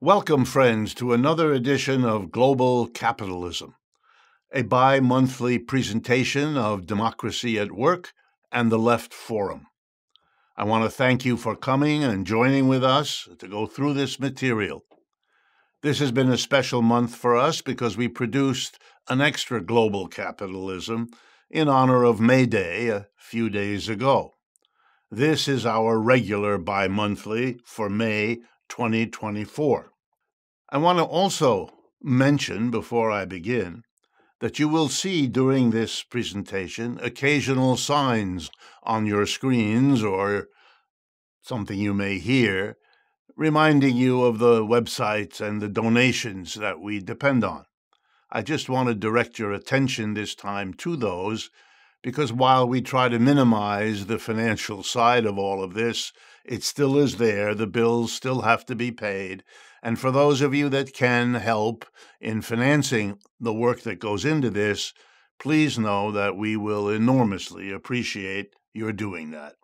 Welcome, friends, to another edition of Global Capitalism, a bi-monthly presentation of Democracy at Work and the Left Forum. I want to thank you for coming and joining with us to go through this material. This has been a special month for us because we produced an extra Global Capitalism in honor of May Day a few days ago. This is our regular bi-monthly for May 2024. I want to also mention, before I begin, that you will see during this presentation occasional signs on your screens or something you may hear reminding you of the websites and the donations that we depend on. I just want to direct your attention this time to those because while we try to minimize the financial side of all of this, it still is there. The bills still have to be paid. And for those of you that can help in financing the work that goes into this, please know that we will enormously appreciate your doing that.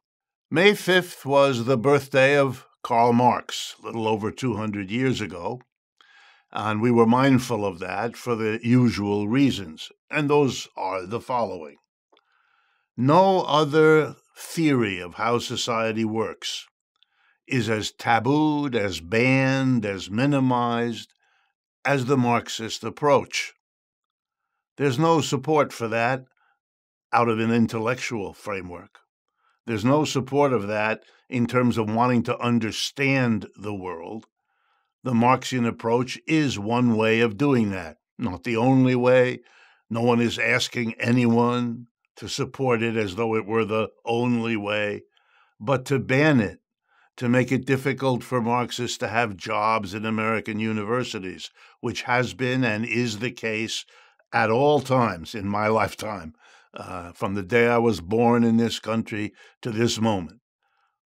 May 5th was the birthday of Karl Marx, a little over 200 years ago. And we were mindful of that for the usual reasons. And those are the following. No other theory of how society works is as tabooed, as banned, as minimized as the Marxist approach. There's no support for that out of an intellectual framework. There's no support of that in terms of wanting to understand the world. The Marxian approach is one way of doing that, not the only way. No one is asking anyone to support it as though it were the only way, but to ban it, to make it difficult for Marxists to have jobs in American universities, which has been and is the case at all times in my lifetime, from the day I was born in this country to this moment.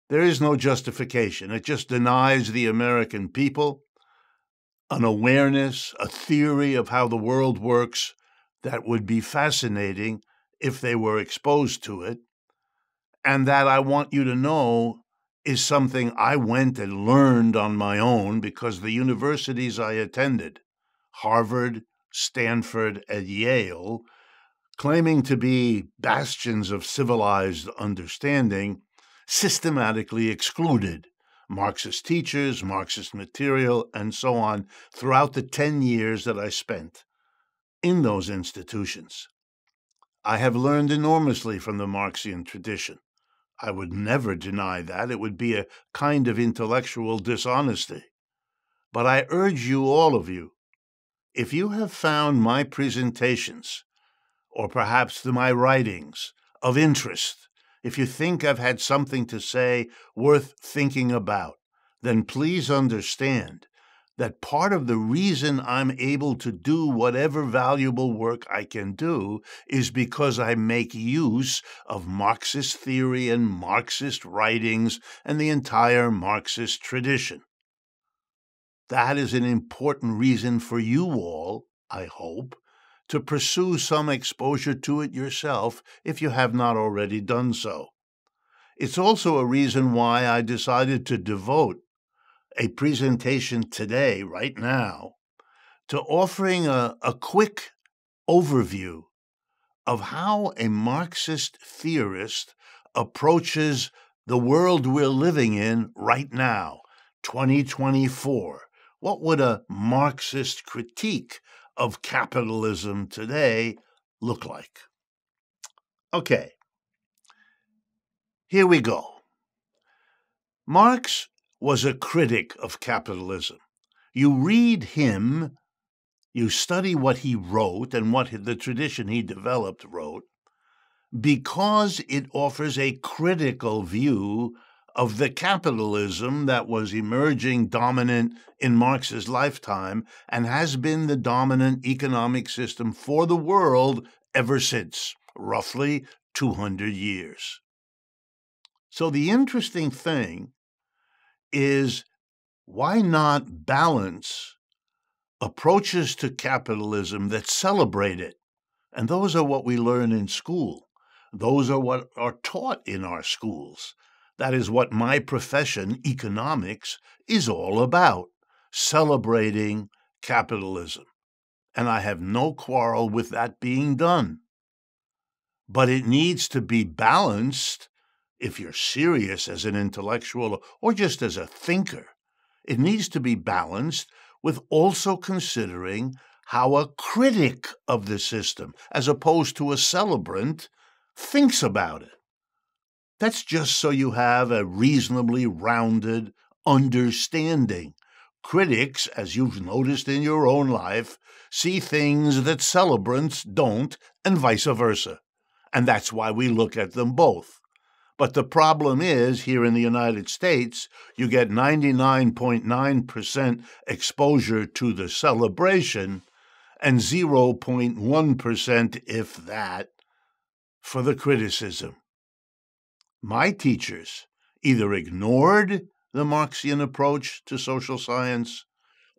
There is no justification. It just denies the American people an awareness, a theory of how the world works that would be fascinating if they were exposed to it. And that, I want you to know, is something I went and learned on my own because the universities I attended, Harvard, Stanford, and Yale, claiming to be bastions of civilized understanding, systematically excluded Marxist teachers, Marxist material, and so on throughout the 10 years that I spent in those institutions. I have learned enormously from the Marxian tradition. I would never deny that. It would be a kind of intellectual dishonesty. But I urge you, all of you, if you have found my presentations, or perhaps my writings, of interest, if you think I've had something to say worth thinking about, then please understand that part of the reason I'm able to do whatever valuable work I can do is because I make use of Marxist theory and Marxist writings and the entire Marxist tradition. That is an important reason for you all, I hope, to pursue some exposure to it yourself if you have not already done so. It's also a reason why I decided to devote a presentation today, right now, to offering a quick overview of how a Marxist theorist approaches the world we're living in right now, 2024. What would a Marxist critique of capitalism today look like? Okay, here we go. Marx was a critic of capitalism. You read him, you study what he wrote and what the tradition he developed wrote, because it offers a critical view of the capitalism that was emerging dominant in Marx's lifetime and has been the dominant economic system for the world ever since, roughly 200 years. So the interesting thing is, why not balance approaches to capitalism that celebrate it? And those are what we learn in school. Those are what are taught in our schools. That is what my profession, economics, is all about. celebrating capitalism. And I have no quarrel with that being done. But it needs to be balanced if you're serious as an intellectual or just as a thinker. It needs to be balanced with also considering how a critic of the system, as opposed to a celebrant, thinks about it. That's just so you have a reasonably rounded understanding. Critics, as you've noticed in your own life, see things that celebrants don't, and vice versa. And that's why we look at them both. But the problem is, here in the United States, you get 99.9% exposure to the celebration and 0.1%, if that, for the criticism. My teachers either ignored the Marxian approach to social science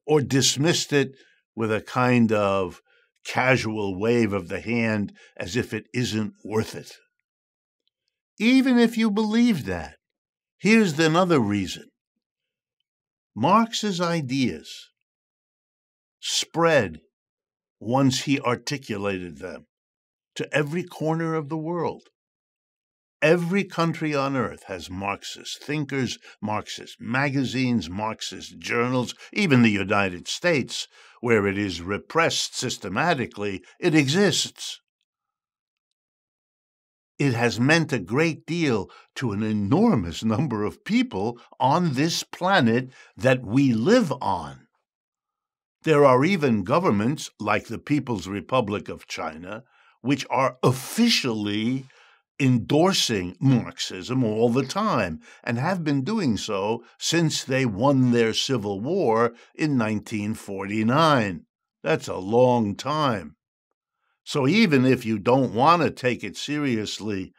or dismissed it with a kind of casual wave of the hand as if it isn't worth it. Even if you believe that, here's another reason. Marx's ideas spread, once he articulated them, to every corner of the world. Every country on earth has Marxist thinkers, Marxist magazines, Marxist journals. Even the United States, where it is repressed systematically, it exists. It has meant a great deal to an enormous number of people on this planet that we live on. There are even governments, like the People's Republic of China, which are officially endorsing Marxism all the time, and have been doing so since they won their civil war in 1949. That's a long time. So even if you don't want to take it seriously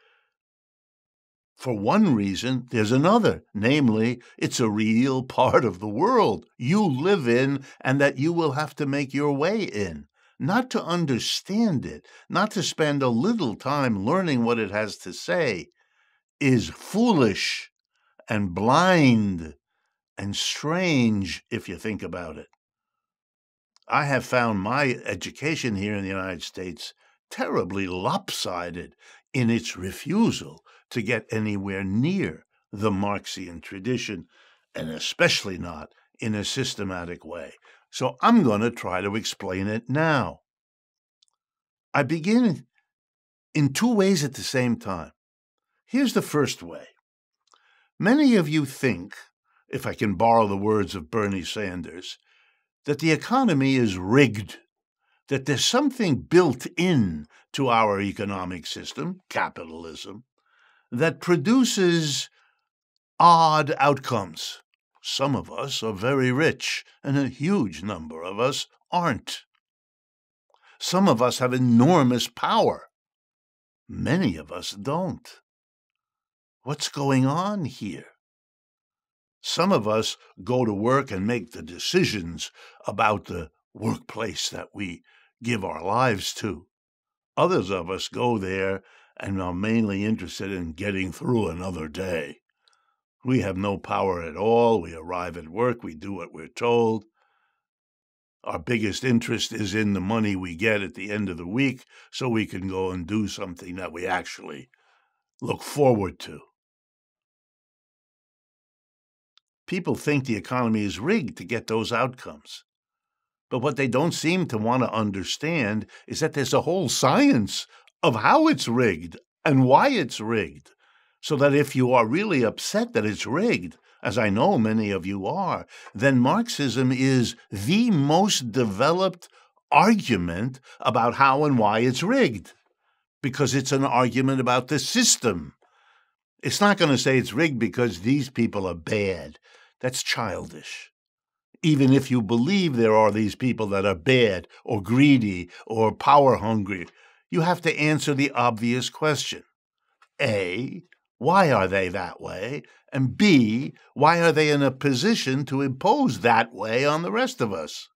for one reason, there's another, namely, it's a real part of the world you live in and that you will have to make your way in. Not to understand it, not to spend a little time learning what it has to say, is foolish and blind and strange if you think about it. I have found my education here in the United States terribly lopsided in its refusal to get anywhere near the Marxian tradition, and especially not in a systematic way. So I'm going to try to explain it now. I begin in two ways at the same time. Here's the first way. Many of you think, if I can borrow the words of Bernie Sanders, that the economy is rigged, that there's something built in to our economic system, capitalism, that produces odd outcomes. Some of us are very rich, and a huge number of us aren't. Some of us have enormous power. Many of us don't. What's going on here? Some of us go to work and make the decisions about the workplace that we give our lives to. Others of us go there and are mainly interested in getting through another day. We have no power at all. We arrive at work, we do what we're told. Our biggest interest is in the money we get at the end of the week so we can go and do something that we actually look forward to. People think the economy is rigged to get those outcomes. But what they don't seem to want to understand is that there's a whole science of how it's rigged and why it's rigged. So that if you are really upset that it's rigged, as I know many of you are, then Marxism is the most developed argument about how and why it's rigged, because it's an argument about the system. It's not going to say it's rigged because these people are bad. That's childish. Even if you believe there are these people that are bad or greedy or power hungry, you have to answer the obvious question. A, why are they that way? And B, why are they in a position to impose that way on the rest of us?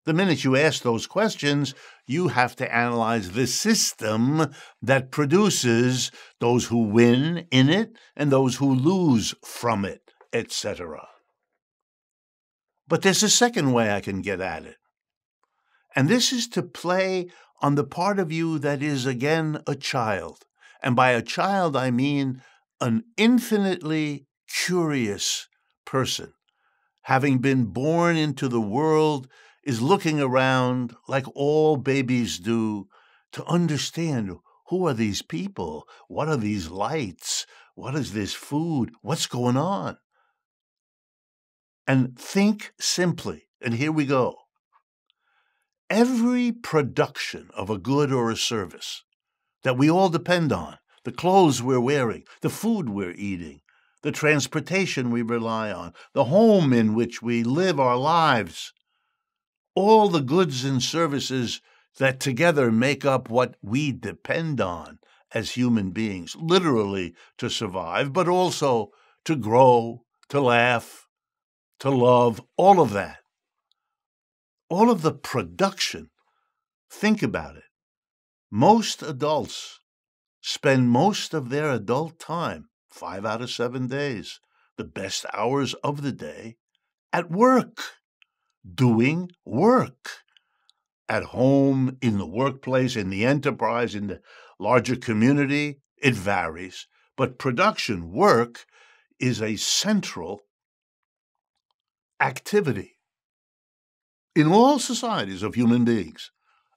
The minute you ask those questions, you have to analyze the system that produces those who win in it and those who lose from it, etc. But there's a second way I can get at it. And this is to play on the part of you that is, again, a child. And by a child, I mean an infinitely curious person, having been born into the world, is looking around like all babies do to understand, who are these people? What are these lights? What is this food? What's going on? And think simply, and here we go. Every production of a good or a service that we all depend on, the clothes we're wearing, the food we're eating, the transportation we rely on, the home in which we live our lives, all the goods and services that together make up what we depend on as human beings, literally to survive, but also to grow, to laugh, to love, all of that. All of the production, think about it. Most adults spend most of their adult time, 5 out of 7 days, the best hours of the day, at work, doing work. At home, in the workplace, in the enterprise, in the larger community, it varies. But production, work, is a central activity in all societies of human beings,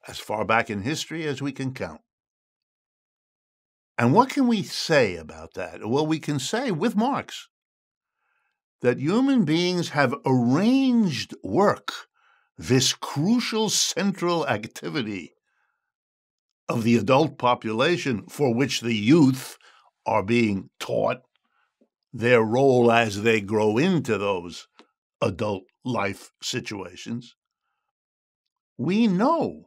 as far back in history as we can count. And what can we say about that? Well, we can say with Marx that human beings have arranged work, this crucial central activity of the adult population for which the youth are being taught their role as they grow into those adult life situations. We know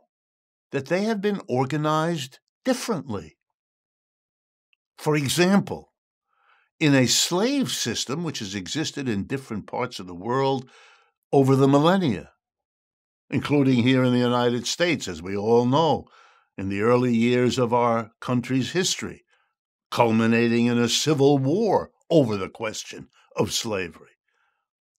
that they have been organized differently. For example, in a slave system which has existed in different parts of the world over the millennia, including here in the United States, as we all know, in the early years of our country's history, culminating in a civil war over the question of slavery.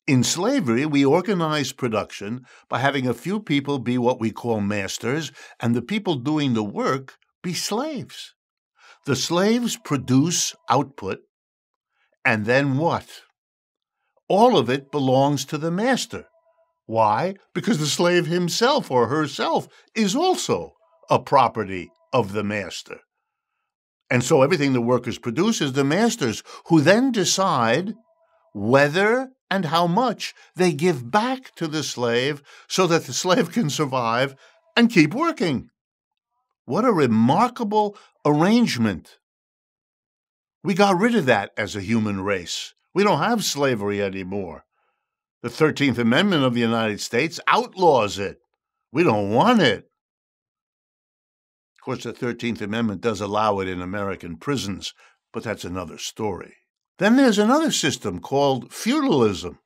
In slavery, we organized production by having a few people be what we call masters, and the people doing the work be slaves. The slaves produce output, and then what? All of it belongs to the master. Why? Because the slave himself or herself is also a property of the master. And so everything the workers produce is the masters, who then decide whether and how much they give back to the slave so that the slave can survive and keep working. What a remarkable arrangement. We got rid of that as a human race. We don't have slavery anymore. The 13th Amendment of the United States outlaws it. We don't want it. Of course, the 13th Amendment does allow it in American prisons, but that's another story. Then there's another system called feudalism.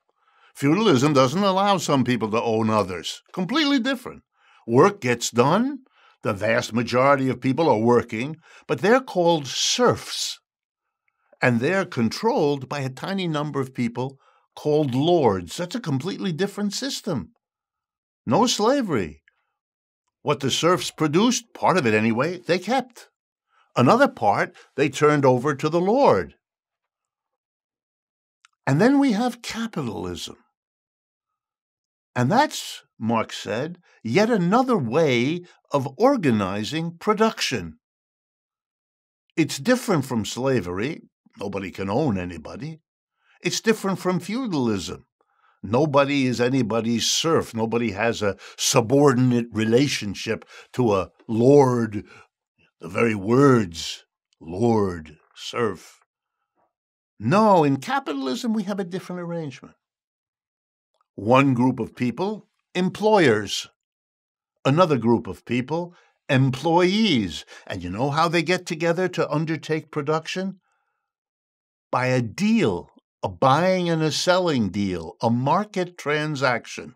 Feudalism doesn't allow some people to own others. Completely different. Work gets done. The vast majority of people are working, but they're called serfs. And they're controlled by a tiny number of people called lords. That's a completely different system. No slavery. What the serfs produced, part of it anyway, they kept. Another part they turned over to the lord. And then we have capitalism. And that's, Marx said, yet another way of organizing production. It's different from slavery. Nobody can own anybody. It's different from feudalism. Nobody is anybody's serf. Nobody has a subordinate relationship to a lord. The very words, lord, serf. No, in capitalism, we have a different arrangement. One group of people, employers. Another group of people, employees. And you know how they get together to undertake production? By a deal, a buying and a selling deal, a market transaction.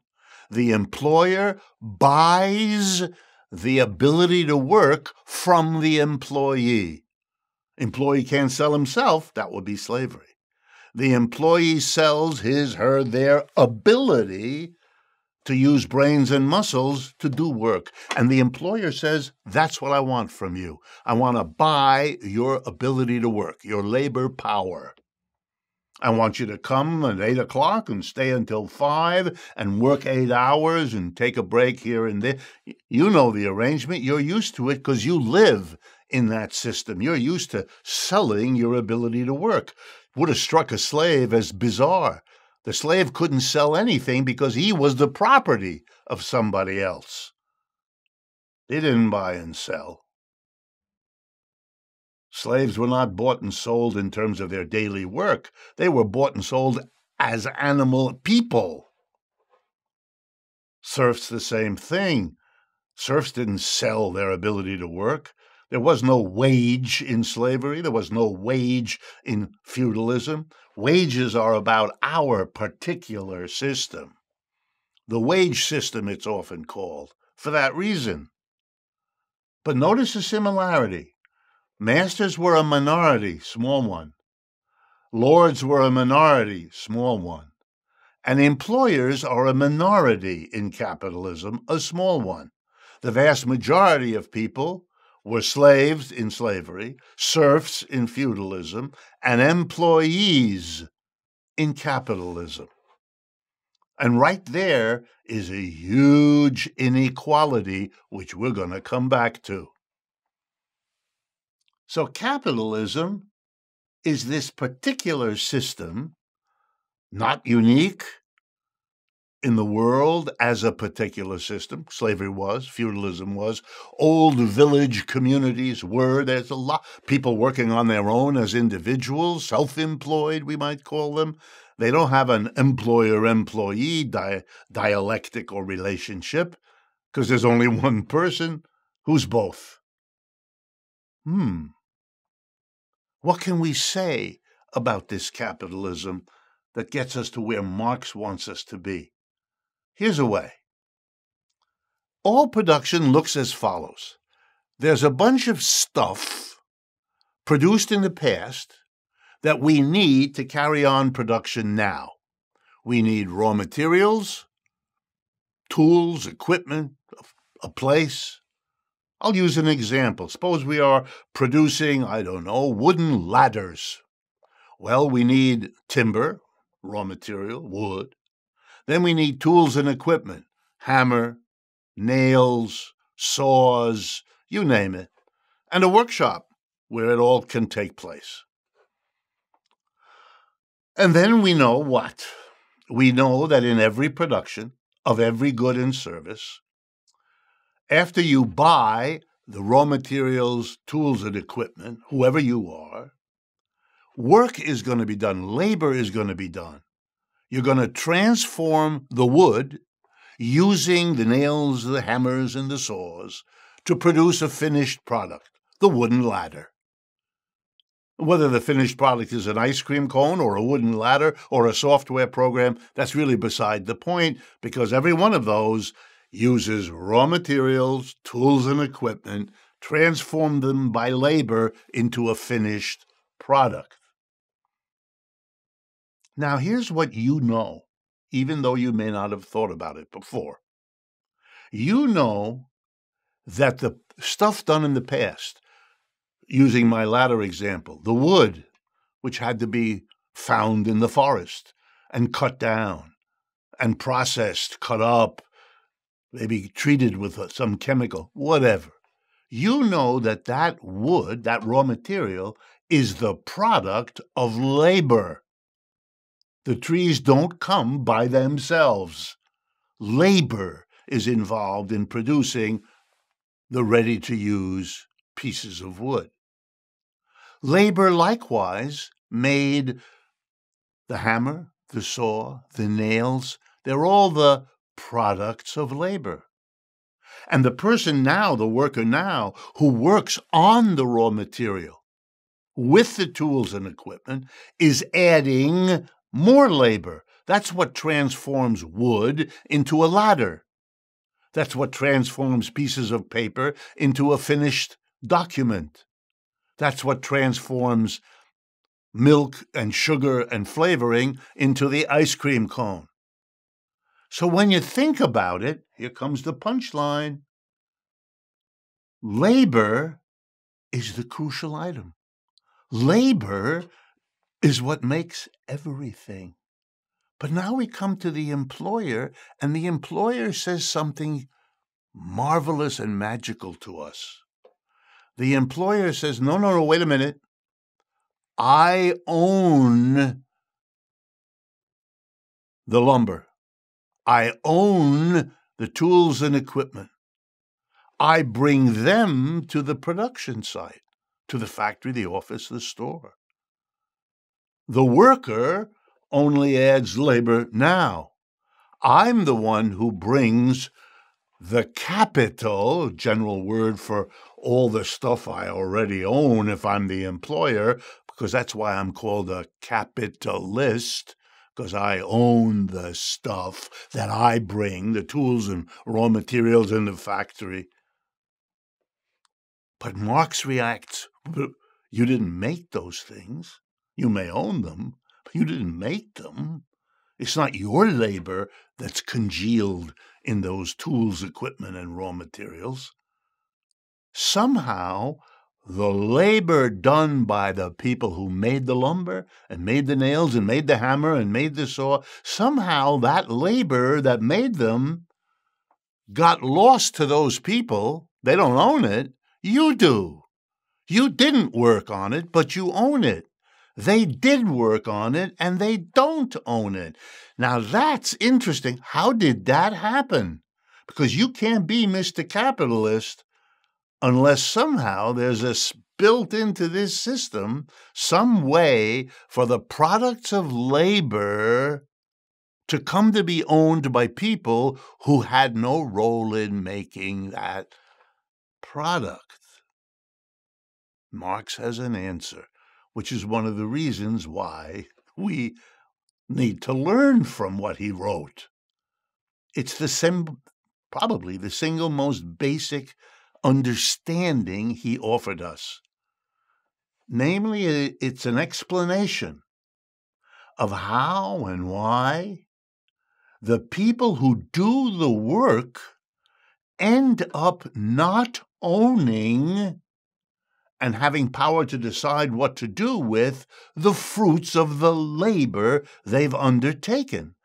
The employer buys the ability to work from the employee. Employee can't sell himself, that would be slavery. The employee sells their ability to use brains and muscles to do work. And the employer says, that's what I want from you. I want to buy your ability to work, your labor power. I want you to come at 8 o'clock and stay until 5 and work 8 hours and take a break here and there. You know the arrangement. You're used to it because you live in that system. You're used to selling your ability to work. Would have struck a slave as bizarre. The slave couldn't sell anything because he was the property of somebody else. They didn't buy and sell. Slaves were not bought and sold in terms of their daily work. They were bought and sold as animal people. Serfs, the same thing. Serfs didn't sell their ability to work. There was no wage in slavery. There was no wage in feudalism. Wages are about our particular system. The wage system, it's often called, for that reason. But notice the similarity. Masters were a minority, small one. Lords were a minority, small one. And employers are a minority in capitalism, a small one. The vast majority of people were slaves in slavery, serfs in feudalism, and employees in capitalism. And right there is a huge inequality, which we're going to come back to. So capitalism is this particular system, not unique in the world as a particular system. Slavery was, feudalism was, old village communities were. There's a lot people working on their own as individuals, self-employed, we might call them. They don't have an employer-employee dialectic or relationship because there's only one person who's both. What can we say about this capitalism that gets us to where Marx wants us to be? Here's a way. All production looks as follows. There's a bunch of stuff produced in the past that we need to carry on production now. We need raw materials, tools, equipment, a place. I'll use an example. Suppose we are producing, wooden ladders. Well, we need timber, raw material, wood. Then we need tools and equipment, hammer, nails, saws, you name it, and a workshop where it all can take place. And then we know what? We know that in every production of every good and service, after you buy the raw materials, tools, and equipment, whoever you are, work is going to be done, labor is going to be done. You're going to transform the wood using the nails, the hammers, and the saws to produce a finished product, the wooden ladder. Whether the finished product is an ice cream cone or a wooden ladder or a software program, that's really beside the point, because every one of those uses raw materials, tools, and equipment, transform them by labor into a finished product. Now, here's what you know, even though you may not have thought about it before. You know that the stuff done in the past, using my ladder example, the wood, which had to be found in the forest and cut down and processed, cut up, maybe treated with some chemical, whatever. You know that that wood, that raw material, is the product of labor. The trees don't come by themselves. Labor is involved in producing the ready-to-use pieces of wood. Labor likewise made the hammer, the saw, the nails. They're all the products of labor. And the person now, the worker now, who works on the raw material with the tools and equipment is adding more labor. That's what transforms wood into a ladder. That's what transforms pieces of paper into a finished document. That's what transforms milk and sugar and flavoring into the ice cream cone. So when you think about it, here comes the punchline. Labor is the crucial item. Labor is what makes everything. But now we come to the employer, and the employer says something marvelous and magical to us. The employer says, no, wait a minute. I own the lumber. I own the tools and equipment. I bring them to the production site, to the factory, the office, the store. The worker only adds labor now. I'm the one who brings the capital, general word for all the stuff I already own if I'm the employer, because that's why I'm called a capitalist, because I own the stuff that I bring, the tools and raw materials in the factory. But Marx reacts, you didn't make those things. You may own them, but you didn't make them. It's not your labor that's congealed in those tools, equipment, and raw materials. Somehow, the labor done by the people who made the lumber and made the nails and made the hammer and made the saw, somehow that labor that made them got lost to those people. They don't own it. You do. You didn't work on it, but you own it. They did work on it, and they don't own it. Now, that's interesting. How did that happen? Because you can't be Mr. Capitalist unless somehow there's built into this system some way for the products of labor to come to be owned by people who had no role in making that product. Marx has an answer, which is one of the reasons why we need to learn from what he wrote. It's probably the single most basic understanding he offered us. Namely, it's an explanation of how and why the people who do the work end up not owning and having power to decide what to do with the fruits of the labor they've undertaken.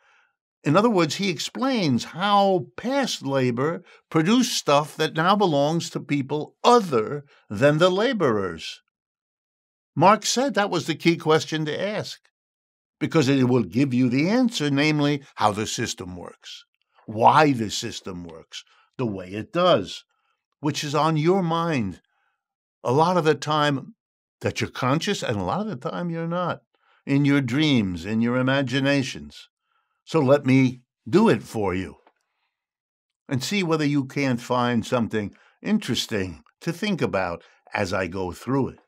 In other words, he explains how past labor produced stuff that now belongs to people other than the laborers. Marx said that was the key question to ask, because it will give you the answer, namely how the system works, why the system works the way it does, which is on your mind a lot of the time that you're conscious, and a lot of the time you're not, in your dreams, in your imaginations. So let me do it for you and see whether you can't find something interesting to think about as I go through it.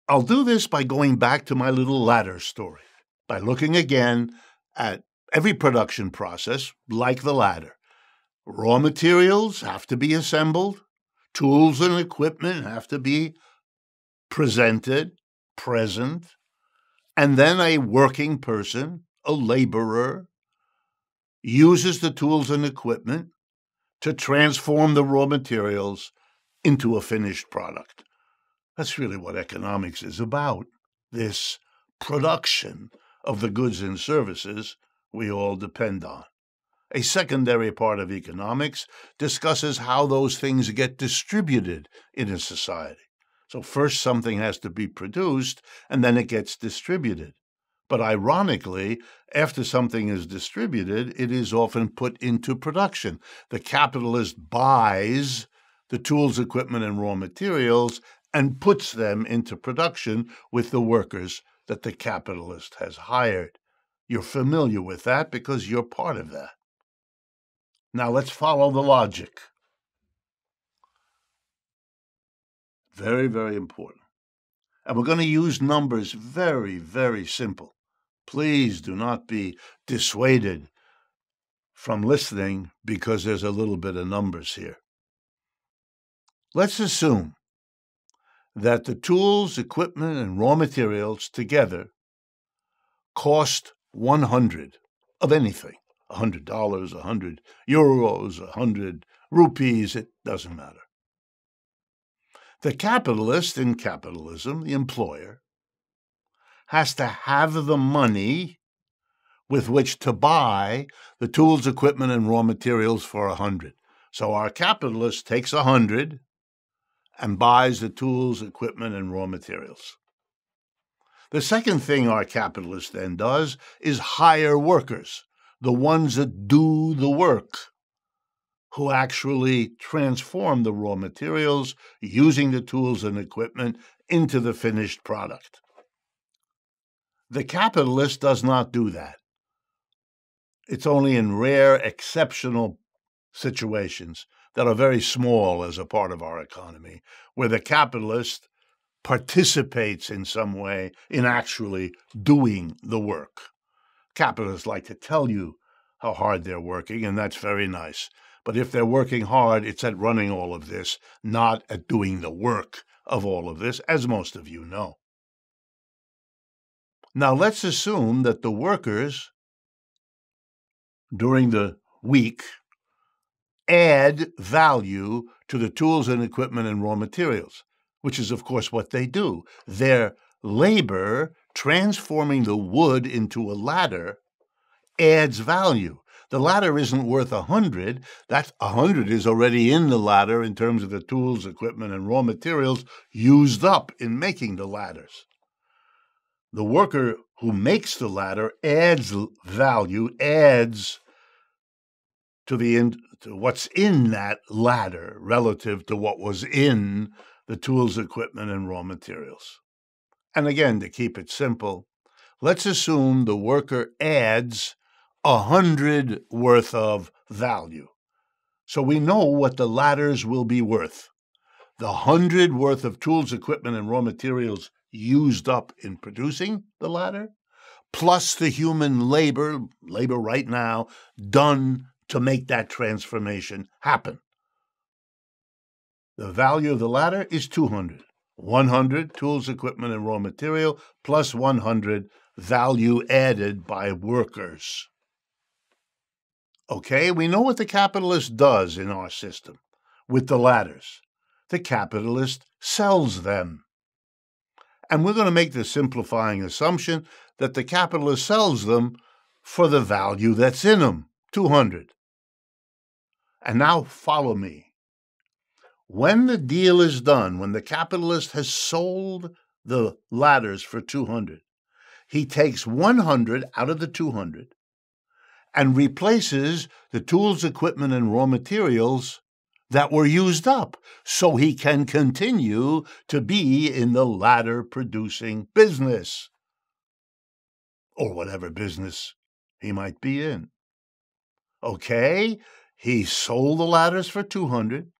I'll do this by going back to my little ladder story, by looking again at every production process like the ladder. Raw materials have to be assembled. Tools and equipment have to be presented, present. And then a working person, a laborer, uses the tools and equipment to transform the raw materials into a finished product. That's really what economics is about, this production of the goods and services we all depend on. A secondary part of economics discusses how those things get distributed in a society. So first something has to be produced, and then it gets distributed. But ironically, after something is distributed, it is often put into production. The capitalist buys the tools, equipment, and raw materials and puts them into production with the workers that the capitalist has hired. You're familiar with that because you're part of that. Now let's follow the logic. Very, very important. And we're going to use numbers very, very simple. Please do not be dissuaded from listening because there's a little bit of numbers here. Let's assume that the tools, equipment, and raw materials together cost 100 of anything. $100, 100 euros, 100 rupees, it doesn't matter. The capitalist in capitalism, the employer, has to have the money with which to buy the tools, equipment, and raw materials for 100. So our capitalist takes 100 and buys the tools, equipment, and raw materials. The second thing our capitalist then does is hire workers, the ones that do the work, who actually transform the raw materials using the tools and equipment into the finished product. The capitalist does not do that. It's only in rare, exceptional situations that are very small as a part of our economy, where the capitalist participates in some way in actually doing the work. Capitalists like to tell you how hard they're working, and that's very nice. But if they're working hard, it's at running all of this, not at doing the work of all of this, as most of you know. Now, let's assume that the workers during the week add value to the tools and equipment and raw materials, which is, of course, what they do. Their labor transforming the wood into a ladder adds value. The ladder isn't worth 100. That 100 is already in the ladder in terms of the tools, equipment, and raw materials used up in making the ladders. The worker who makes the ladder adds value, adds to what's in that ladder relative to what was in the tools, equipment, and raw materials. And again, to keep it simple, let's assume the worker adds 100 worth of value. So we know what the ladders will be worth. The 100 worth of tools, equipment, and raw materials used up in producing the ladder, plus the human labor right now, done to make that transformation happen. The value of the ladder is 200. 100 tools, equipment, and raw material, plus 100 value added by workers. Okay, we know what the capitalist does in our system with the ladders. The capitalist sells them. And we're going to make the simplifying assumption that the capitalist sells them for the value that's in them, 200. And now follow me. When the deal is done, when the capitalist has sold the ladders for 200, he takes 100 out of the 200 and replaces the tools, equipment, and raw materials that were used up, so he can continue to be in the ladder-producing business, or whatever business he might be in. Okay, he sold the ladders for 200.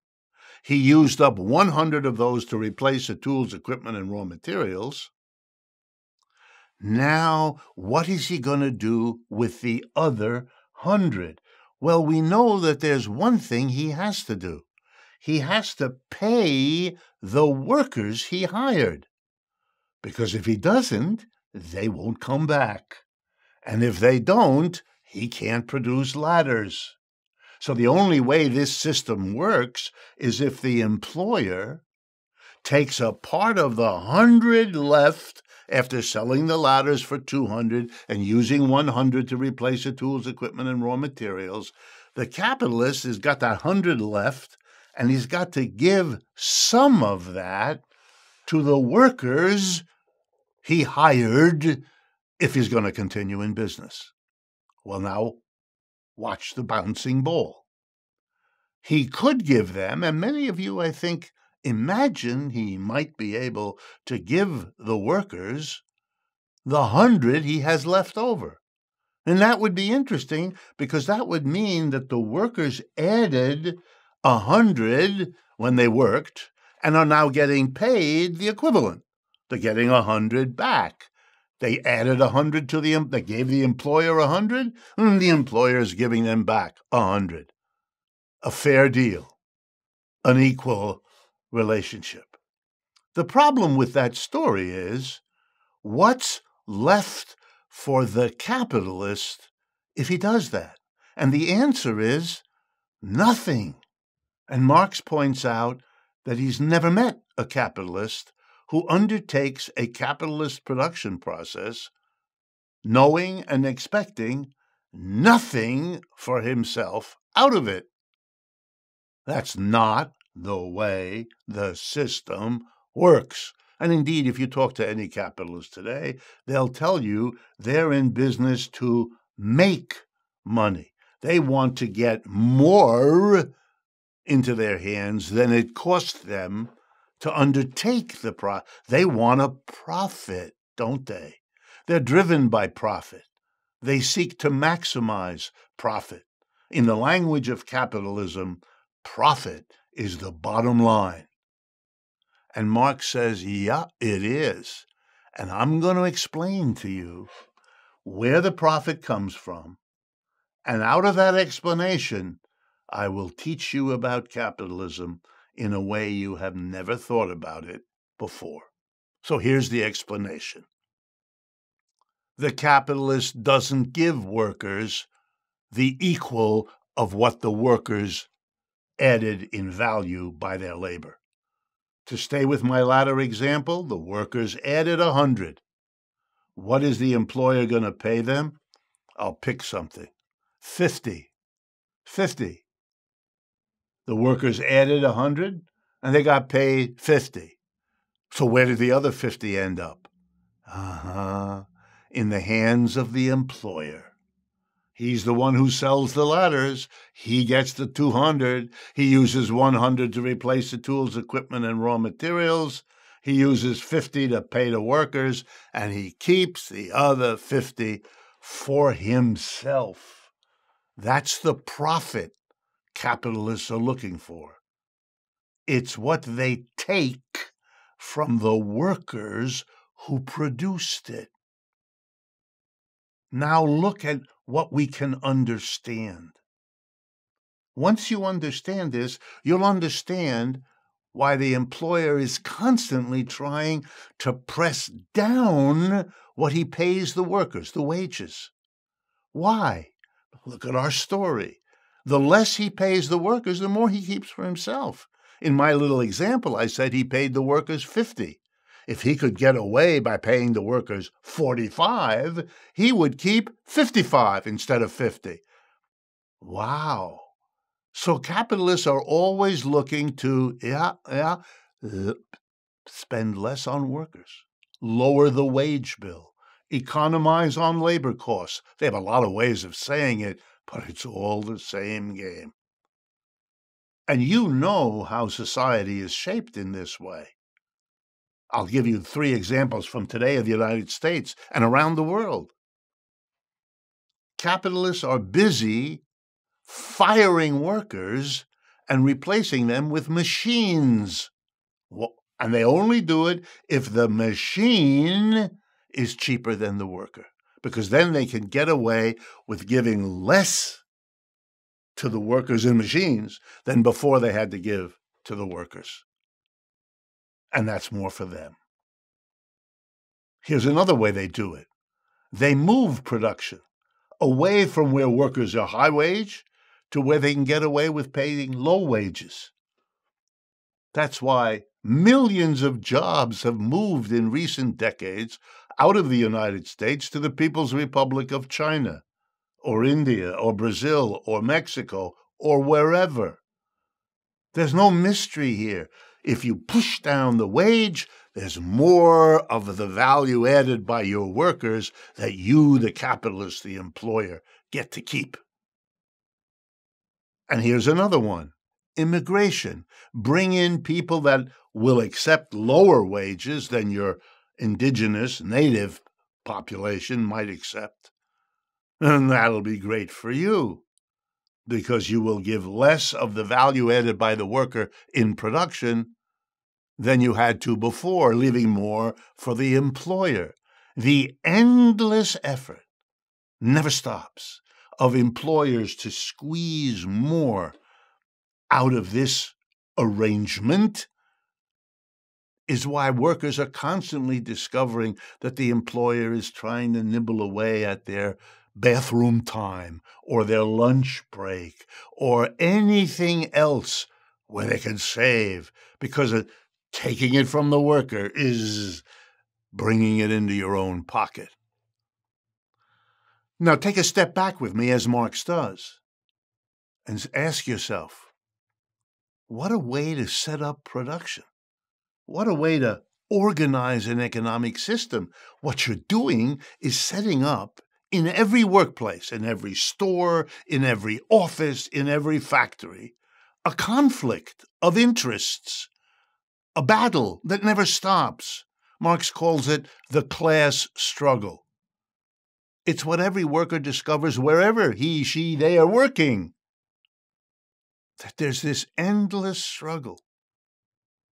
He used up 100 of those to replace the tools, equipment, and raw materials. Now, what is he going to do with the other 100? Well, we know that there's one thing he has to do. He has to pay the workers he hired. Because if he doesn't, they won't come back. And if they don't, he can't produce ladders. So the only way this system works is if the employer takes a part of the 100 left after selling the ladders for 200 and using 100 to replace the tools, equipment, and raw materials. The capitalist has got that 100 left, and he's got to give some of that to the workers he hired if he's going to continue in business. Well, now, watch the bouncing ball. He could give them, and many of you, I think, imagine he might be able to give the workers the 100 he has left over. And that would be interesting, because that would mean that the workers added 100 when they worked and are now getting paid the equivalent. They're getting 100 back. They added 100 to they gave the employer 100, and the employer is giving them back 100. A fair deal, an equal relationship. The problem with that story is, what's left for the capitalist if he does that? And the answer is nothing. And Marx points out that he's never met a capitalist who undertakes a capitalist production process knowing and expecting nothing for himself out of it. That's not the way the system works. And indeed, if you talk to any capitalist today, they'll tell you they're in business to make money. They want to get more into their hands than it costs them to undertake the process. They want a profit, don't they? They're driven by profit. They seek to maximize profit. In the language of capitalism, profit is the bottom line. And Marx says, yeah, it is. And I'm going to explain to you where the profit comes from. And out of that explanation, I will teach you about capitalism in a way you have never thought about it before. So here's the explanation. The capitalist doesn't give workers the equal of what the workers added in value by their labor. To stay with my latter example, the workers added 100. What is the employer going to pay them? I'll pick something. 50. 50. The workers added 100, and they got paid 50. So where did the other 50 end up? In the hands of the employer. He's the one who sells the ladders. He gets the 200. He uses 100 to replace the tools, equipment, and raw materials. He uses 50 to pay the workers, and he keeps the other 50 for himself. That's the profit capitalists are looking for. It's what they take from the workers who produced it. Now look at what we can understand. Once you understand this, you'll understand why the employer is constantly trying to press down what he pays the workers, the wages. Why? Look at our story. The less he pays the workers, the more he keeps for himself. In my little example, I said he paid the workers 50. If he could get away by paying the workers 45, he would keep 55 instead of 50. Wow. So capitalists are always looking to, spend less on workers, lower the wage bill, economize on labor costs. They have a lot of ways of saying it, but it's all the same game. And you know how society is shaped in this way. I'll give you 3 examples from today of the United States and around the world. Capitalists are busy firing workers and replacing them with machines. And they only do it if the machine is cheaper than the worker, because then they can get away with giving less to the workers and machines than before they had to give to the workers. And that's more for them. Here's another way they do it. They move production away from where workers are high wage to where they can get away with paying low wages. That's why millions of jobs have moved in recent decades out of the United States to the People's Republic of China, or India, or Brazil, or Mexico, or wherever. There's no mystery here. If you push down the wage, there's more of the value added by your workers that you, the capitalist, the employer, get to keep. And here's another one. Immigration. Bring in people that will accept lower wages than your indigenous, native population might accept. And that'll be great for you, because you will give less of the value added by the worker in production than you had to before, leaving more for the employer. The endless effort never stops of employers to squeeze more out of this arrangement is why workers are constantly discovering that the employer is trying to nibble away at their bathroom time or their lunch break or anything else where they can save, because taking it from the worker is bringing it into your own pocket. Now take a step back with me, as Marx does, and ask yourself, what a way to set up production. What a way to organize an economic system. What you're doing is setting up in every workplace, in every store, in every office, in every factory, a conflict of interests, a battle that never stops. Marx calls it the class struggle. It's what every worker discovers wherever he, she, they are working. That there's this endless struggle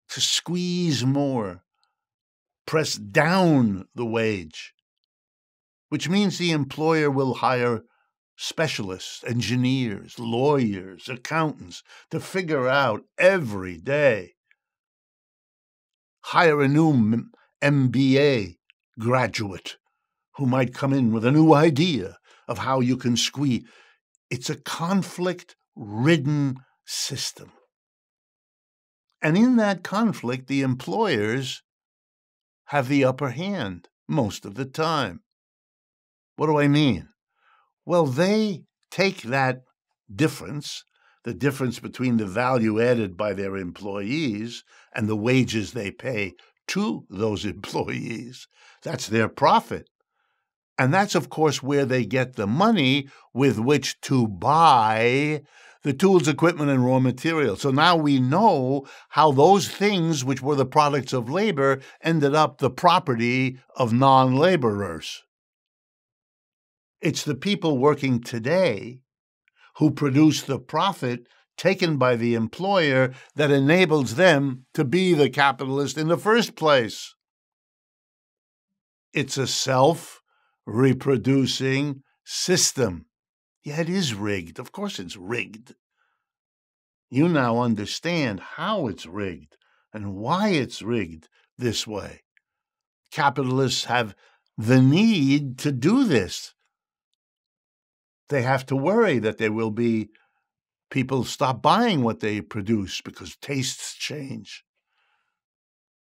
to squeeze more, press down the wage, which means the employer will hire specialists, engineers, lawyers, accountants to figure out every day. Hire a new MBA graduate who might come in with a new idea of how you can squeeze. It's a conflict-ridden system. And in that conflict, the employers have the upper hand most of the time. What do I mean? Well, they take that difference, the difference between the value added by their employees and the wages they pay to those employees. That's their profit. And that's, of course, where they get the money with which to buy the tools, equipment, and raw materials. So now we know how those things which were the products of labor ended up the property of non-laborers. It's the people working today who produce the profit taken by the employer that enables them to be the capitalist in the first place. It's a self-reproducing system. Yeah, it is rigged. Of course it's rigged. You now understand how it's rigged and why it's rigged this way. Capitalists have the need to do this. They have to worry that there will be people stop buying what they produce because tastes change,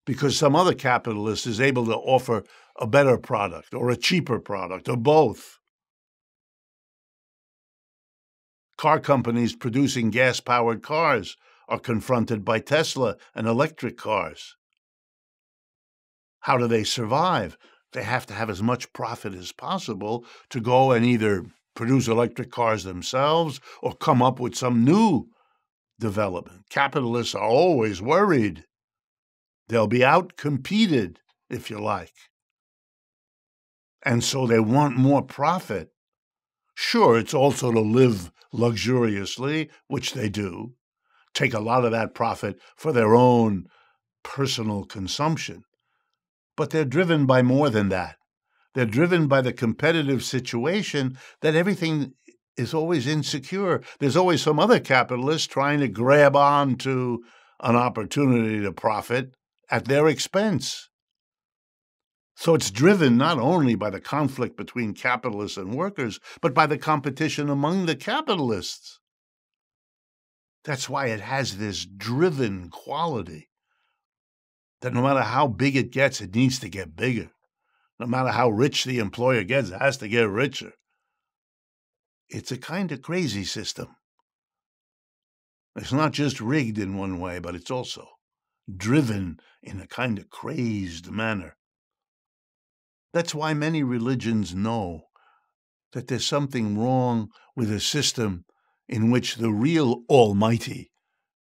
because some other capitalist is able to offer a better product or a cheaper product or both. Car companies producing gas-powered cars are confronted by Tesla and electric cars. How do they survive? They have to have as much profit as possible to go and either produce electric cars themselves or come up with some new development. Capitalists are always worried. They'll be out-competed, if you like. And so they want more profit. Sure, it's also to live luxuriously, which they do, take a lot of that profit for their own personal consumption. But they're driven by more than that. They're driven by the competitive situation that everything is always insecure. There's always some other capitalist trying to grab on to an opportunity to profit at their expense. So it's driven not only by the conflict between capitalists and workers, but by the competition among the capitalists. That's why it has this driven quality, that no matter how big it gets, it needs to get bigger. No matter how rich the employer gets, it has to get richer. It's a kind of crazy system. It's not just rigged in one way, but it's also driven in a kind of crazed manner. That's why many religions know that there's something wrong with a system in which the real almighty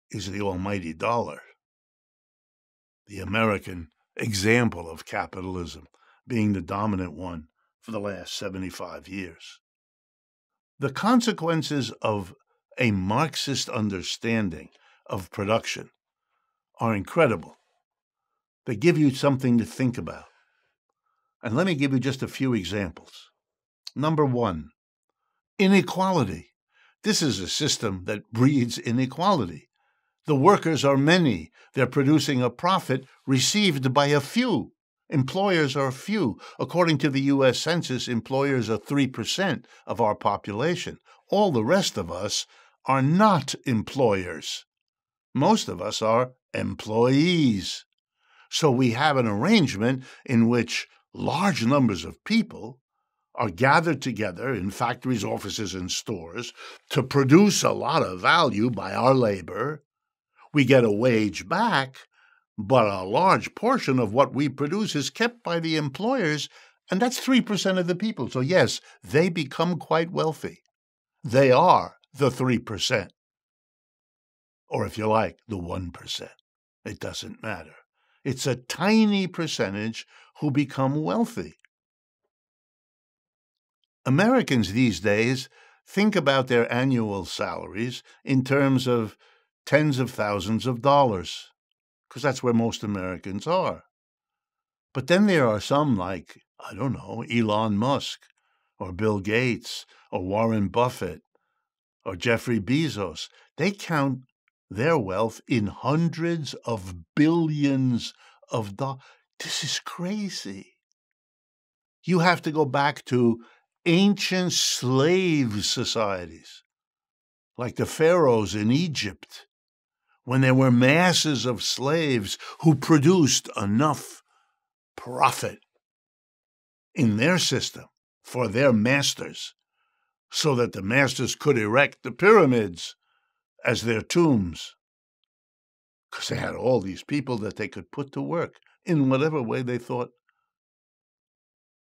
is the almighty dollar. The American example of capitalism being the dominant one for the last 75 years. The consequences of a Marxist understanding of production are incredible. They give you something to think about. And let me give you just a few examples. Number one, inequality. This is a system that breeds inequality. The workers are many. They're producing a profit received by a few. Employers are few. According to the U.S. Census, employers are 3% of our population. All the rest of us are not employers. Most of us are employees. So we have an arrangement in which large numbers of people are gathered together in factories, offices, and stores to produce a lot of value by our labor. We get a wage back, but a large portion of what we produce is kept by the employers, and that's 3% of the people. So yes, they become quite wealthy. They are the 3%. Or if you like, the 1%. It doesn't matter. It's a tiny percentage who become wealthy. Americans these days think about their annual salaries in terms of tens of thousands of dollars, because that's where most Americans are. But then there are some like, I don't know, Elon Musk, or Bill Gates, or Warren Buffett, or Jeffrey Bezos. They count their wealth in hundreds of billions of dollars. This is crazy. You have to go back to ancient slave societies, like the pharaohs in Egypt, when there were masses of slaves who produced enough profit in their system for their masters so that the masters could erect the pyramids as their tombs, because they had all these people that they could put to work in whatever way they thought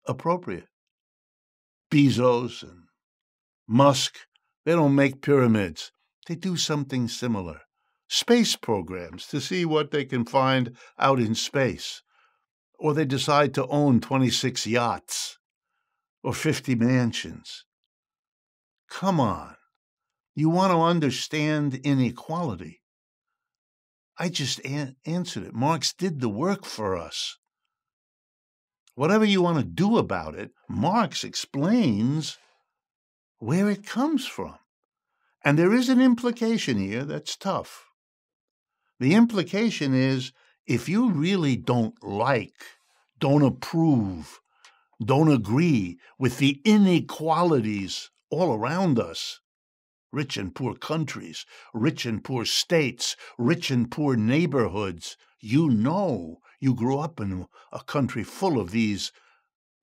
appropriate. Bezos and Musk, they don't make pyramids. They do something similar. Space programs to see what they can find out in space. Or they decide to own 26 yachts or 50 mansions. Come on. You want to understand inequality. I just answered it. Marx did the work for us. Whatever you want to do about it, Marx explains where it comes from. And there is an implication here that's tough. The implication is, if you really don't like, don't approve, don't agree with the inequalities all around us, rich and poor countries, rich and poor states, rich and poor neighborhoods, you grew up in a country full of these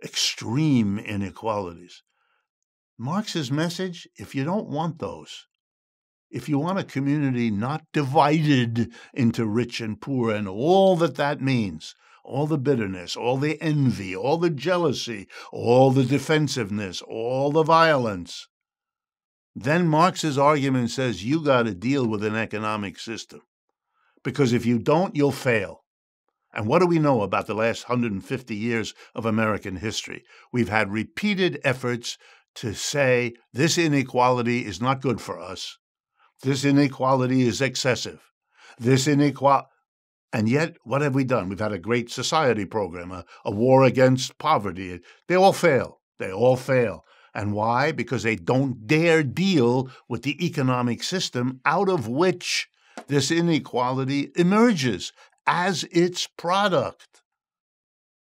extreme inequalities. Marx's message, if you don't want those, if you want a community not divided into rich and poor and all that means, all the bitterness, all the envy, all the jealousy, all the defensiveness, all the violence, then Marx's argument says you got to deal with an economic system. Because if you don't, you'll fail. And what do we know about the last 150 years of American history? We've had repeated efforts to say this inequality is not good for us. This inequality is excessive. And yet, what have we done? We've had a great society program, a war against poverty. They all fail. They all fail. And why? Because they don't dare deal with the economic system out of which this inequality emerges as its product.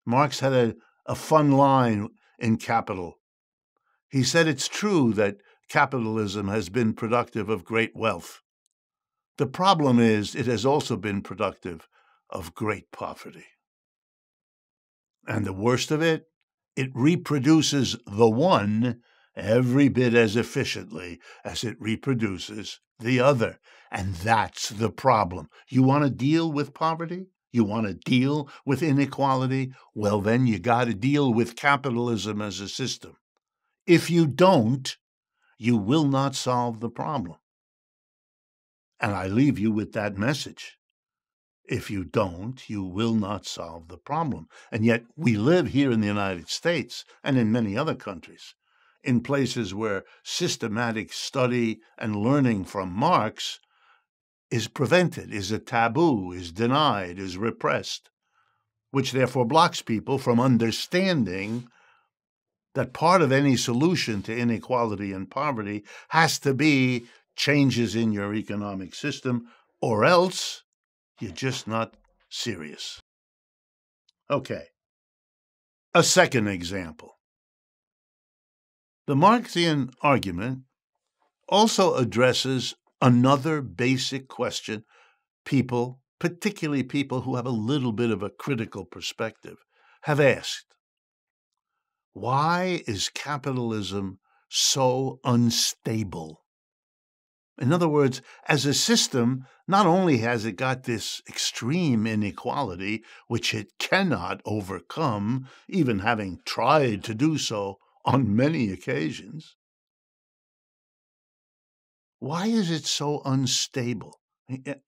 Marx had a fun line in Capital. He said it's true that capitalism has been productive of great wealth. The problem is it has also been productive of great poverty. And the worst of it, it reproduces the one every bit as efficiently as it reproduces the other. And that's the problem. You want to deal with poverty? You want to deal with inequality? Well, then you got to deal with capitalism as a system. If you don't, you will not solve the problem. And I leave you with that message. If you don't, you will not solve the problem. And yet we live here in the United States and in many other countries, in places where systematic study and learning from Marx is prevented, is a taboo, is denied, is repressed, which therefore blocks people from understanding that part of any solution to inequality and poverty has to be changes in your economic system, or else you're just not serious. Okay, a second example. The Marxian argument also addresses another basic question people, particularly people who have a little bit of a critical perspective, have asked. Why is capitalism so unstable? In other words, as a system, not only has it got this extreme inequality, which it cannot overcome, even having tried to do so on many occasions, why is it so unstable?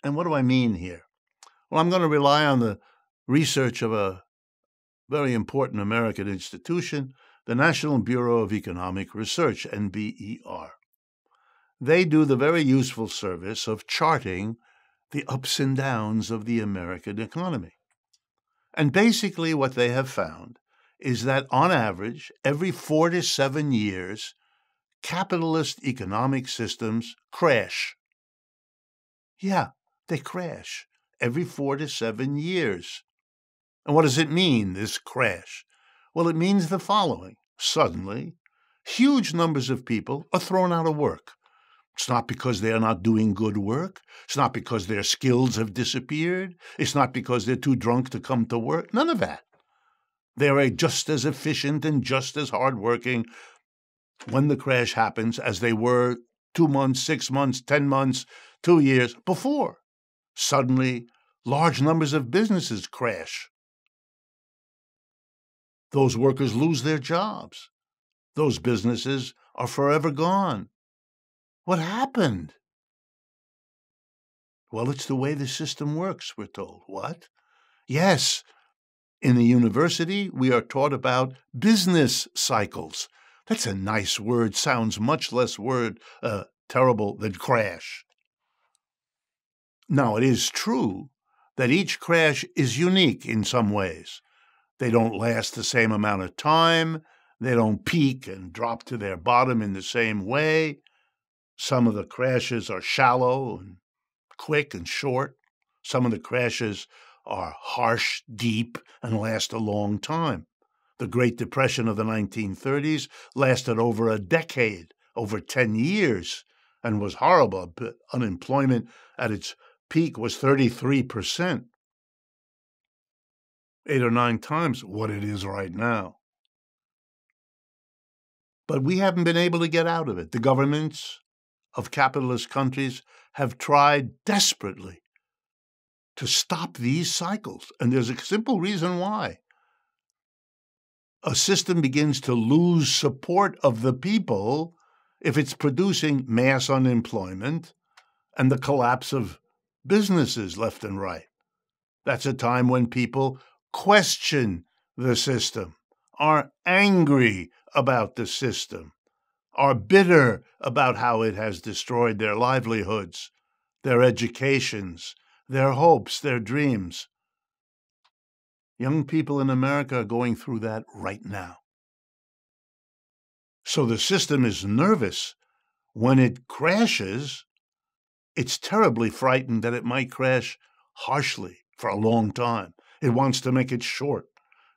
And what do I mean here? Well, I'm going to rely on the research of a very important American institution, the National Bureau of Economic Research, NBER. They do the very useful service of charting the ups and downs of the American economy. And basically what they have found is that on average, every 4 to 7 years, capitalist economic systems crash. Yeah, they crash every 4 to 7 years. And what does it mean, this crash? Well, it means the following. Suddenly, huge numbers of people are thrown out of work. It's not because they are not doing good work. It's not because their skills have disappeared. It's not because they're too drunk to come to work. None of that. They're just as efficient and just as hardworking when the crash happens as they were 2 months, 6 months, 10 months, 2 years before. Suddenly, large numbers of businesses crash. Those workers lose their jobs. Those businesses are forever gone. What happened? Well, it's the way the system works, we're told. What? Yes, in the university, we are taught about business cycles. That's a nice word, sounds much less terrible than crash. Now, it is true that each crash is unique in some ways. They don't last the same amount of time. They don't peak and drop to their bottom in the same way. Some of the crashes are shallow and quick and short. Some of the crashes are harsh, deep, and last a long time. The Great Depression of the 1930s lasted over a decade, over 10 years, and was horrible. Unemployment at its peak was 33%, 8 or 9 times what it is right now. But we haven't been able to get out of it. The governments of capitalist countries have tried desperately to stop these cycles. And there's a simple reason why. A system begins to lose support of the people if it's producing mass unemployment and the collapse of businesses left and right. That's a time when people question the system, are angry about the system, are bitter about how it has destroyed their livelihoods, their educations, their hopes, their dreams. Young people in America are going through that right now. So the system is nervous. When it crashes, it's terribly frightened that it might crash harshly for a long time. It wants to make it short.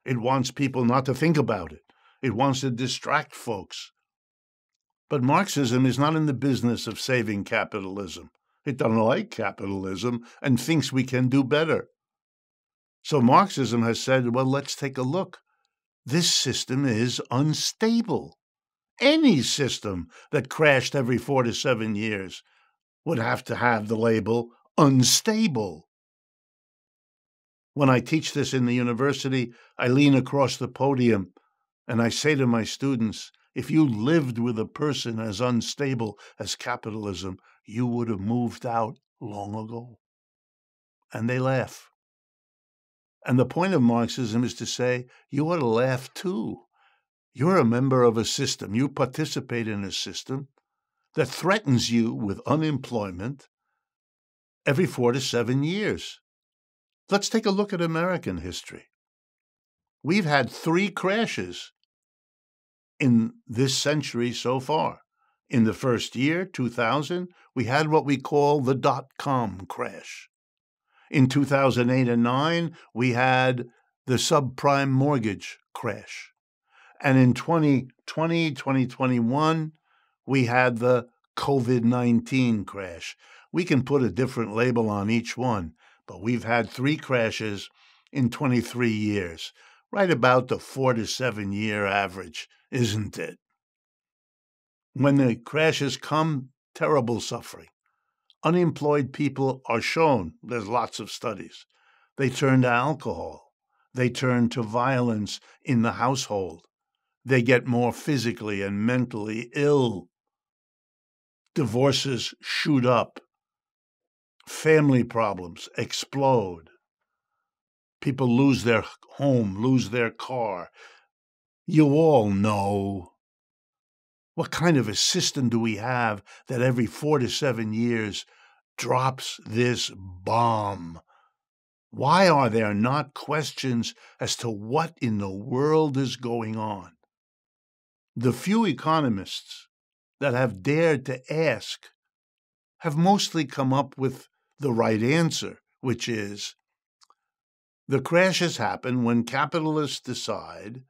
It wants people not to think about it. It wants to distract folks. But Marxism is not in the business of saving capitalism. It doesn't like capitalism and thinks we can do better. So Marxism has said, well, let's take a look. This system is unstable. Any system that crashed every 4 to 7 years would have to have the label unstable. When I teach this in the university, I lean across the podium and I say to my students, if you lived with a person as unstable as capitalism, you would have moved out long ago. And they laugh. And the point of Marxism is to say, you ought to laugh too. You're a member of a system. You participate in a system that threatens you with unemployment every 4 to 7 years. Let's take a look at American history. We've had 3 crashes in this century so far. In the first year, 2000, we had what we call the dot-com crash. In 2008 and 9, we had the subprime mortgage crash. And in 2020, 2021, we had the COVID-19 crash. We can put a different label on each one, but we've had 3 crashes in 23 years, right about the 4 to 7 year average, isn't it? When the crashes come, terrible suffering. Unemployed people are shown, there's lots of studies, they turn to alcohol, they turn to violence in the household, they get more physically and mentally ill. Divorces shoot up, family problems explode, people lose their home, lose their car. You all know. What kind of a system do we have that every 4 to 7 years drops this bomb? Why are there not questions as to what in the world is going on? The few economists that have dared to ask have mostly come up with the right answer, which is the crashes happen when capitalists decide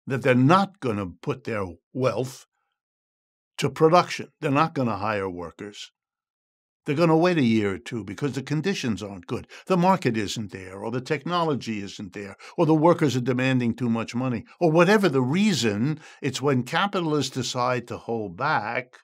that they're not going to put their wealth to production. They're not going to hire workers. They're going to wait a year or two because the conditions aren't good. The market isn't there, or the technology isn't there, or the workers are demanding too much money, or whatever the reason. It's when capitalists decide to hold back.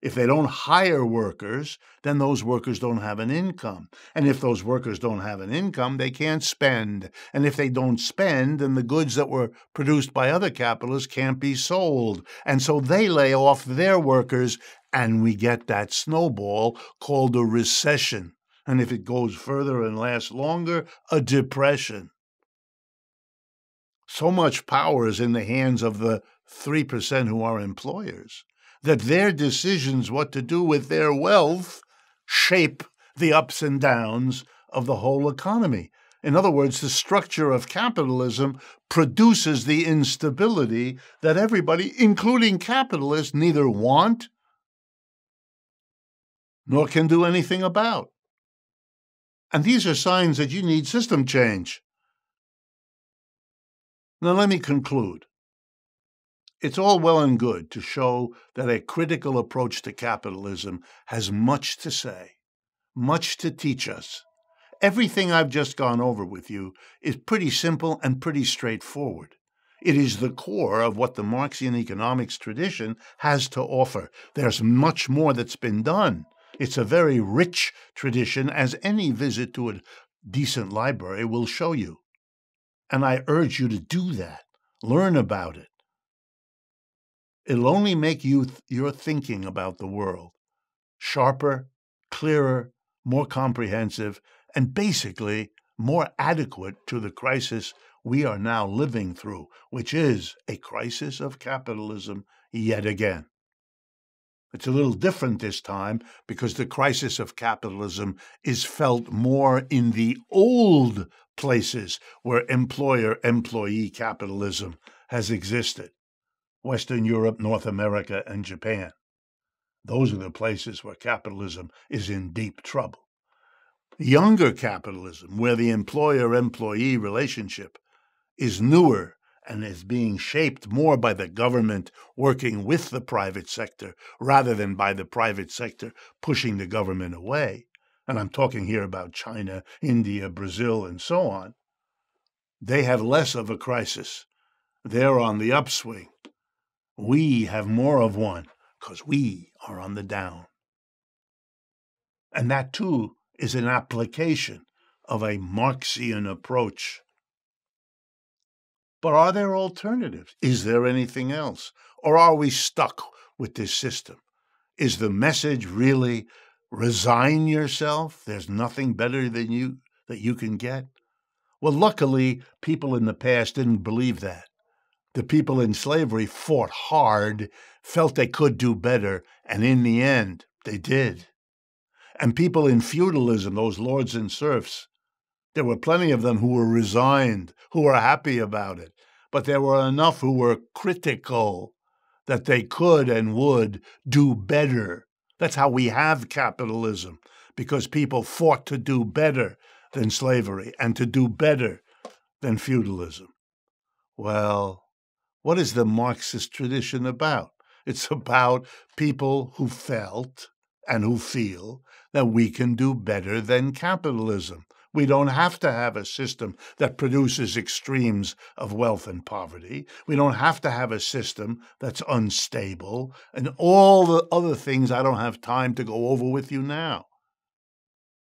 If they don't hire workers, then those workers don't have an income. And if those workers don't have an income, they can't spend. And if they don't spend, then the goods that were produced by other capitalists can't be sold. And so they lay off their workers, and we get that snowball called a recession. And if it goes further and lasts longer, a depression. So much power is in the hands of the 3% who are employers that their decisions what to do with their wealth shape the ups and downs of the whole economy. In other words, the structure of capitalism produces the instability that everybody, including capitalists, neither want nor can do anything about. And these are signs that you need system change. Now let me conclude. It's all well and good to show that a critical approach to capitalism has much to say, much to teach us. Everything I've just gone over with you is pretty simple and pretty straightforward. It is the core of what the Marxian economics tradition has to offer. There's much more that's been done. It's a very rich tradition, as any visit to a decent library will show you. And I urge you to do that. Learn about it. It'll only make your thinking about the world sharper, clearer, more comprehensive, and basically more adequate to the crisis we are now living through, which is a crisis of capitalism yet again. It's a little different this time because the crisis of capitalism is felt more in the old places where employer-employee capitalism has existed. Western Europe, North America, and Japan. Those are the places where capitalism is in deep trouble. Younger capitalism, where the employer-employee relationship is newer and is being shaped more by the government working with the private sector rather than by the private sector pushing the government away. And I'm talking here about China, India, Brazil, and so on. They have less of a crisis. They're on the upswing. We have more of one because we are on the down. And that, too, is an application of a Marxian approach. But are there alternatives? Is there anything else? Or are we stuck with this system? Is the message really resign yourself? There's nothing better than you that you can get? Well, luckily, people in the past didn't believe that. The people in slavery fought hard, felt they could do better, and in the end, they did. And people in feudalism, those lords and serfs, there were plenty of them who were resigned, who were happy about it. But there were enough who were critical. that they could and would do better. That's how we have capitalism, because people fought to do better than slavery and to do better than feudalism. Well, what is the Marxist tradition about? It's about people who felt and who feel that we can do better than capitalism. We don't have to have a system that produces extremes of wealth and poverty. We don't have to have a system that's unstable and all the other things I don't have time to go over with you now.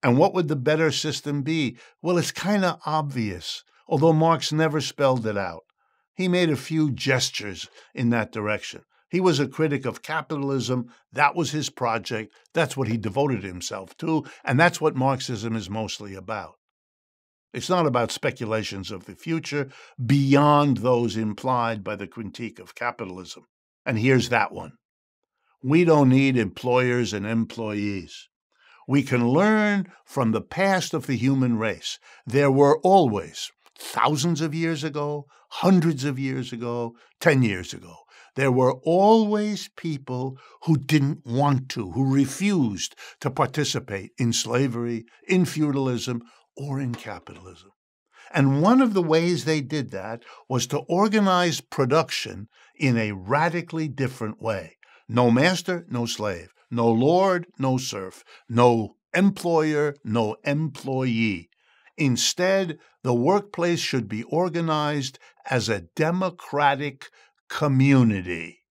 And what would the better system be? Well, it's kind of obvious, although Marx never spelled it out. He made a few gestures in that direction. He was a critic of capitalism. That was his project. That's what he devoted himself to. And that's what Marxism is mostly about. It's not about speculations of the future beyond those implied by the critique of capitalism. And here's that one. We don't need employers and employees. We can learn from the past of the human race. There were always, thousands of years ago, hundreds of years ago, 10 years ago, there were always people who didn't want to, who refused to participate in slavery, in feudalism, or in capitalism. And one of the ways they did that was to organize production in a radically different way. No master, no slave. No lord, no serf. No employer, no employee. Instead, the workplace should be organized as a democratic community.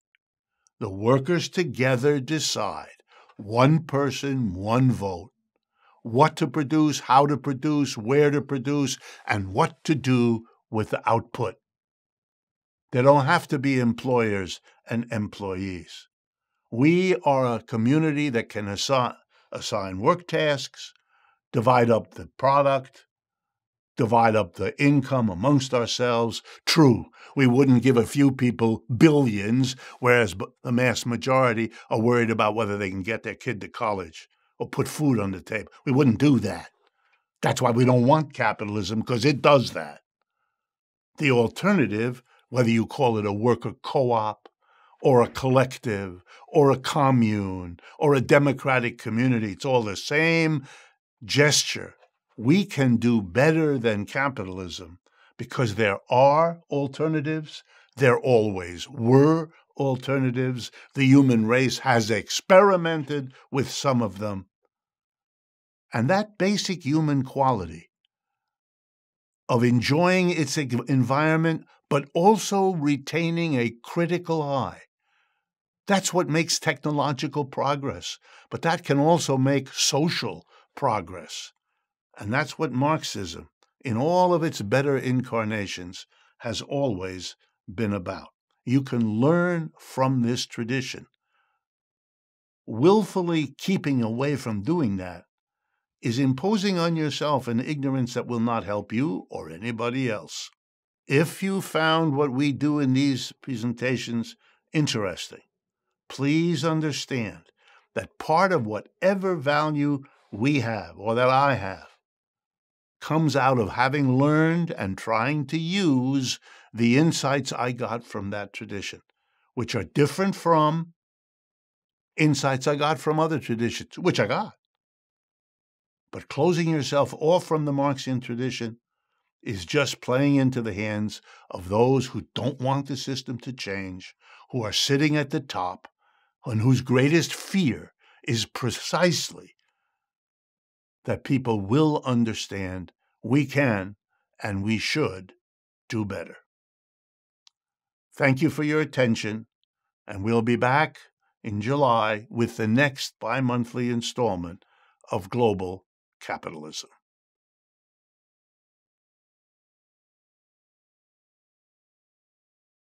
The workers together decide, one person, one vote, what to produce, how to produce, where to produce, and what to do with the output. There don't have to be employers and employees. We are a community that can assign work tasks, divide up the product, divide up the income amongst ourselves. True, we wouldn't give a few people billions, whereas the mass majority are worried about whether they can get their kid to college or put food on the table. We wouldn't do that. That's why we don't want capitalism, because it does that. The alternative, whether you call it a worker co-op, or a collective, or a commune, or a democratic community, it's all the same gesture. We can do better than capitalism because there are alternatives. There always were alternatives. The human race has experimented with some of them. And that basic human quality of enjoying its environment, but also retaining a critical eye, that's what makes technological progress. But that can also make social progress. And that's what Marxism, in all of its better incarnations, has always been about. You can learn from this tradition. Willfully keeping away from doing that is imposing on yourself an ignorance that will not help you or anybody else. If you found what we do in these presentations interesting, please understand that part of whatever value we have or that I have comes out of having learned and trying to use the insights I got from that tradition, which are different from insights I got from other traditions, which I got. But closing yourself off from the Marxian tradition is just playing into the hands of those who don't want the system to change, who are sitting at the top, and whose greatest fear is precisely that people will understand we can and we should do better. Thank you for your attention, and we'll be back in July with the next bi-monthly installment of Global Capitalism.